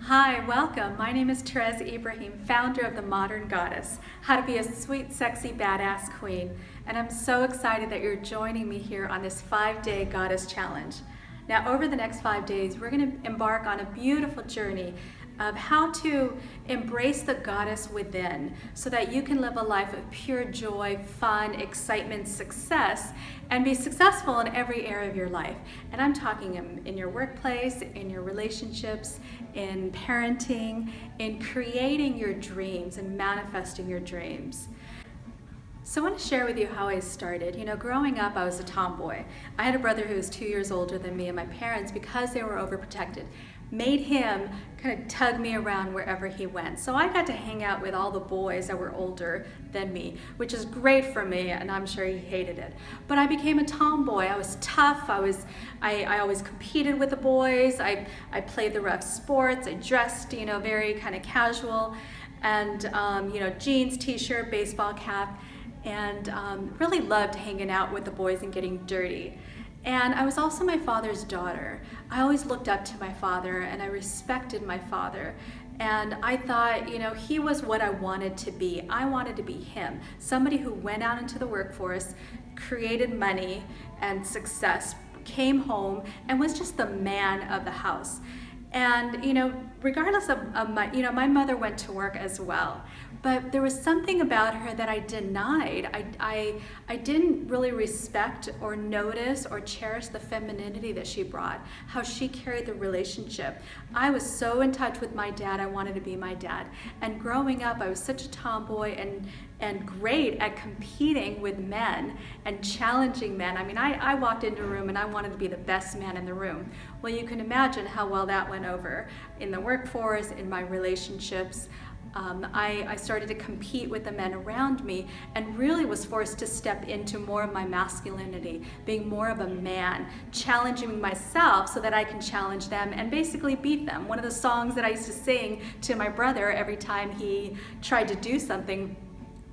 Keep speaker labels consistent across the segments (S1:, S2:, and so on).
S1: Hi, welcome. My name is Trez Ibrahim, founder of The Modern Goddess, How to Be a Sweet, Sexy, Badass Queen. And I'm so excited that you're joining me here on this 5-day Goddess Challenge. Now, over the next 5 days, we're going to embark on a beautiful journey of how to embrace the goddess within so that you can live a life of pure joy, fun, excitement, success, and be successful in every area of your life. And I'm talking in your workplace, in your relationships, in parenting, in creating your dreams and manifesting your dreams. So I want to share with you how I started. You know, growing up, I was a tomboy. I had a brother who was 2 years older than me, and my parents, because they were overprotected, made him kind of tug me around wherever he went. So I got to hang out with all the boys that were older than me, which is great for me, and I'm sure he hated it. But I became a tomboy. I was tough. I always competed with the boys. I played the rough sports. I dressed, very kind of casual, and jeans, t-shirt, baseball cap, and really loved hanging out with the boys and getting dirty. And I was also my father's daughter. I always looked up to my father and I respected my father. And I thought, he was what I wanted to be. I wanted to be him, somebody who went out into the workforce, created money and success, came home, and was just the man of the house. And, regardless of my mother went to work as well, but there was something about her that I denied. I didn't really respect or notice or cherish the femininity that she brought, how she carried the relationship. I was so in touch with my dad, I wanted to be my dad. And growing up, I was such a tomboy and great at competing with men and challenging men. I mean, I walked into a room and I wanted to be the best man in the room. Well, you can imagine how well that went over in the workforce, in my relationships. I started to compete with the men around me and really was forced to step into more of my masculinity, being more of a man, challenging myself so that I can challenge them and basically beat them. One of the songs that I used to sing to my brother every time he tried to do something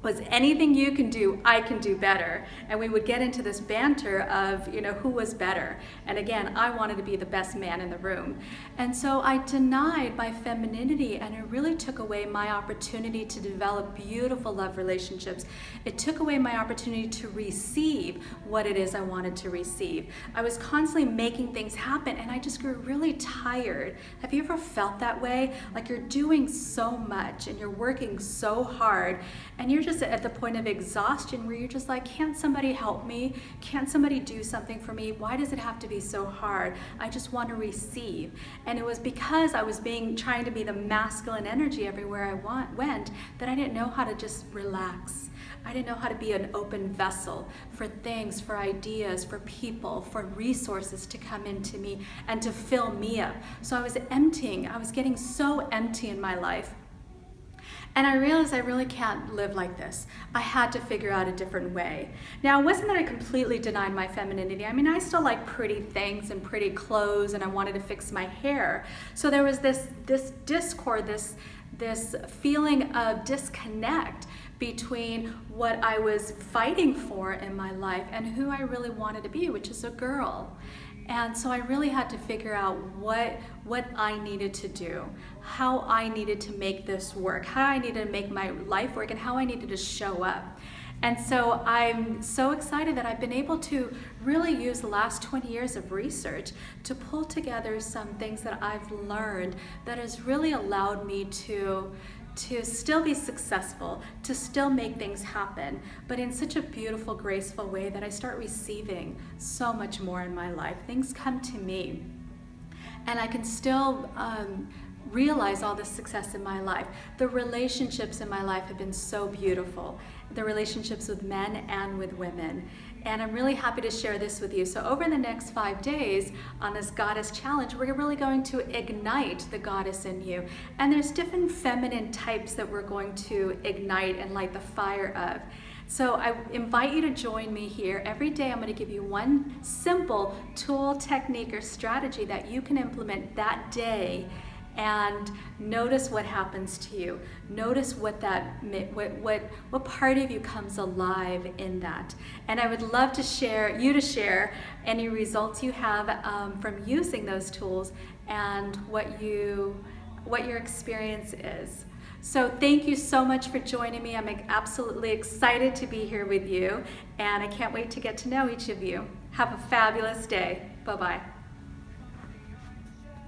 S1: was, anything you can do, I can do better. And we would get into this banter of, who was better. And again, I wanted to be the best man in the room. And so I denied my femininity, and it really took away my opportunity to develop beautiful love relationships. It took away my opportunity to receive what it is I wanted to receive. I was constantly making things happen, and I just grew really tired. Have you ever felt that way? Like you're doing so much, and you're working so hard, and you're just at the point of exhaustion where you're just like, can't somebody help me? Can't somebody do something for me? Why does it have to be so hard? I just want to receive. And it was because I was trying to be the masculine energy everywhere I went that I didn't know how to just relax. I didn't know how to be an open vessel for things, for ideas, for people, for resources to come into me and to fill me up. So I was emptying. I was getting so empty in my life. And I realized I really can't live like this. I had to figure out a different way. Now, it wasn't that I completely denied my femininity. I mean, I still like pretty things and pretty clothes, and I wanted to fix my hair. So there was this discord, this feeling of disconnect between what I was fighting for in my life and who I really wanted to be, which is a girl. And so I really had to figure out what I needed to do, how I needed to make this work, how I needed to make my life work, and how I needed to show up. And so I'm so excited that I've been able to really use the last 20 years of research to pull together some things that I've learned that has really allowed me to still be successful, to still make things happen, but in such a beautiful, graceful way that I start receiving so much more in my life. Things come to me, and I can still realize all the success in my life. The relationships in my life have been so beautiful, the relationships with men and with women. And I'm really happy to share this with you. So over the next 5 days on this Goddess Challenge, we're really going to ignite the goddess in you. And there's different feminine types that we're going to ignite and light the fire of. So I invite you to join me here. Every day I'm going to give you one simple tool, technique, or strategy that you can implement that day and notice what happens to you. Notice what part of you comes alive in that. And I would love to share any results you have from using those tools and what you what your experience is. So thank you so much for joining me. I'm absolutely excited to be here with you, and I can't wait to get to know each of you. Have a fabulous day. Bye-bye.